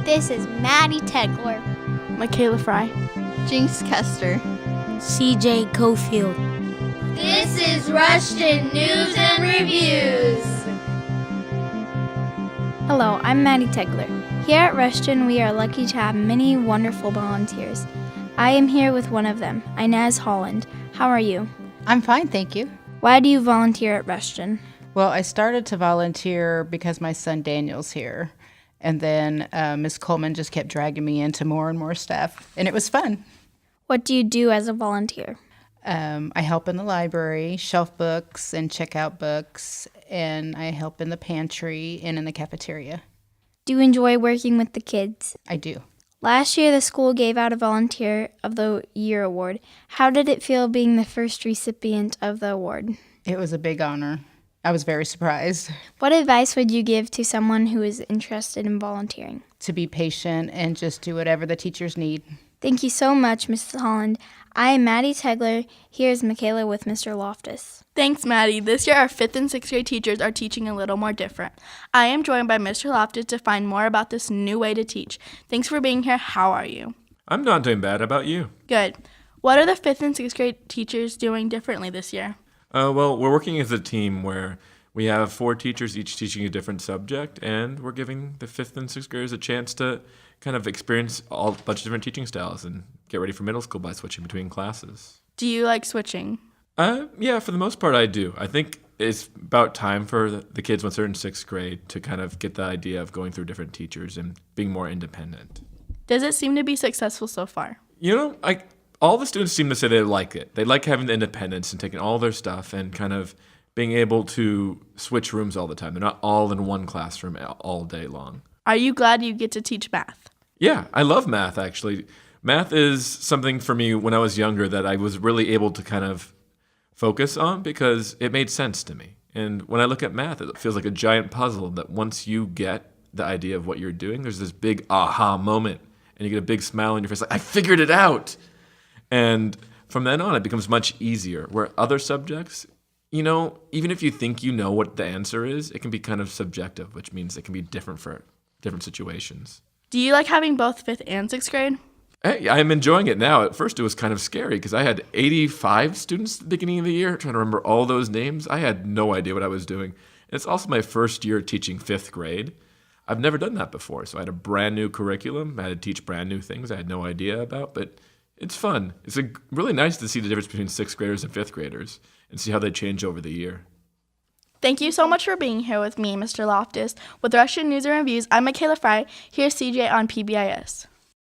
This is Maddie Tegler, Michaela Fry, Jinx Kester, CJ Cofield. This is Rushton News and Reviews. Hello, I'm Maddie Tegler. Here at Rushton, we are lucky to have many wonderful volunteers. I am here with one of them, Inez Holland. How are you? I'm fine, thank you. Why do you volunteer at Rushton? Well, I started to volunteer because my son Daniel's here. And then Ms. Coleman just kept dragging me into more and more stuff. And it was fun. What do you do as a volunteer? I help in the library, shelf books and check out books. And I help in the pantry and in the cafeteria. Do you enjoy working with the kids? I do. Last year, the school gave out a Volunteer of the Year award. How did it feel being the first recipient of the award? It was a big honor. I was very surprised. What advice would you give to someone who is interested in volunteering? To be patient and just do whatever the teachers need. Thank you so much, Mrs. Holland. I am Maddie Tegler. Here's Michaela with Mr. Loftus. Thanks, Maddie. This year, our 5th and 6th grade teachers are teaching a little more different. I am joined by Mr. Loftus to find more about this new way to teach. Thanks for being here. How are you? I'm not doing bad. How about you? Good. What are the 5th and 6th grade teachers doing differently this year? Well, we're working as a team where we have 4 teachers each teaching a different subject, and we're giving the 5th and 6th graders a chance to kind of experience a bunch of different teaching styles and get ready for middle school by switching between classes. Do you like switching? Yeah, for the most part I do. I think it's about time for the kids once they're in 6th grade to kind of get the idea of going through different teachers and being more independent. Does it seem to be successful so far? You know, all the students seem to say they like it. They like having the independence and taking all their stuff and kind of being able to switch rooms all the time. They're not all in one classroom all day long. Are you glad you get to teach math? Yeah, I love math, actually. Math is something for me when I was younger that I was really able to kind of focus on because it made sense to me. And when I look at math, it feels like a giant puzzle that once you get the idea of what you're doing, there's this big aha moment and you get a big smile on your face like, I figured it out! And from then on, it becomes much easier. Where other subjects, you know, even if you think you know what the answer is, it can be kind of subjective, which means it can be different for different situations. Do you like having both 5th and 6th grade? Hey, I'm enjoying it now. At first, it was kind of scary because I had 85 students at the beginning of the year, trying to remember all those names. I had no idea what I was doing. And it's also my first year teaching 5th grade. I've never done that before, so I had a brand new curriculum. I had to teach brand new things I had no idea about, but it's fun. It's really nice to see the difference between 6th graders and 5th graders and see how they change over the year. Thank you so much for being here with me, Mr. Loftus. With Rushton News and Reviews, I'm Michaela Fry. Here's CJ on PBIS.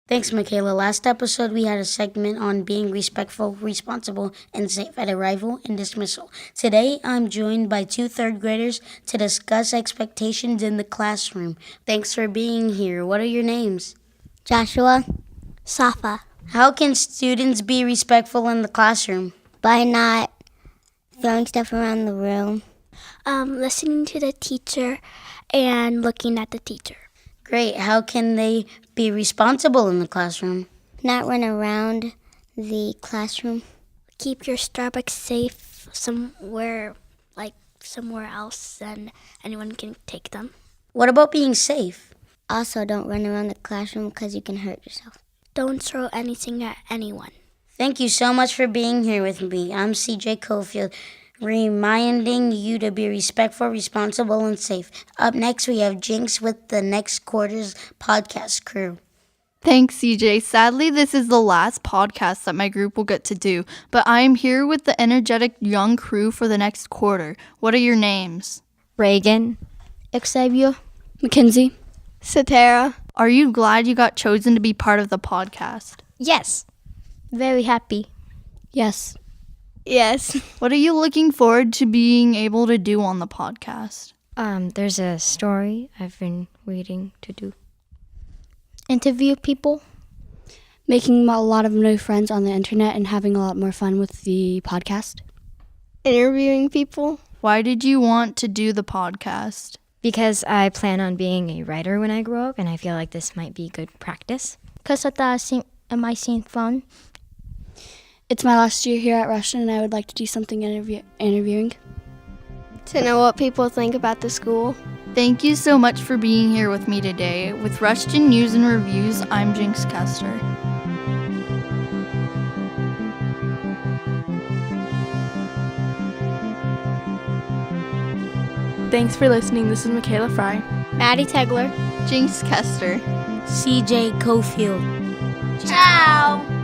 Thanks, Michaela. Last episode, we had a segment on being respectful, responsible, and safe at arrival and dismissal. Today, I'm joined by 2 3rd graders to discuss expectations in the classroom. Thanks for being here. What are your names? Joshua, Safa. How can students be respectful in the classroom? By not throwing stuff around the room. Listening to the teacher and looking at the teacher. Great. How can they be responsible in the classroom? Not run around the classroom. Keep your Starbucks safe somewhere else and anyone can take them. What about being safe? Also, don't run around the classroom because you can hurt yourself. Don't throw anything at anyone. Thank you so much for being here with me. I'm CJ Cofield, reminding you to be respectful, responsible, and safe. Up next, we have Jinx with the next quarter's podcast crew. Thanks, CJ. Sadly, this is the last podcast that my group will get to do, but I am here with the energetic young crew for the next quarter. What are your names? Reagan, Xavier, Mackenzie, Satara. Are you glad you got chosen to be part of the podcast? Yes. Very happy. Yes. Yes. What are you looking forward to being able to do on the podcast? There's a story I've been waiting to do. Interview people. Making a lot of new friends on the internet and having a lot more fun with the podcast. Interviewing people. Why did you want to do the podcast? Because I plan on being a writer when I grow up, and I feel like this might be good practice. Because I thought it might seem fun. It's my last year here at Rushton, and I would like to do something interviewing. To know what people think about the school. Thank you so much for being here with me today. With Rushton News and Reviews, I'm Jinx Kester. Thanks for listening. This is Michaela Fry. Maddie Tegler. Jinx Kester. CJ Cofield. Ciao.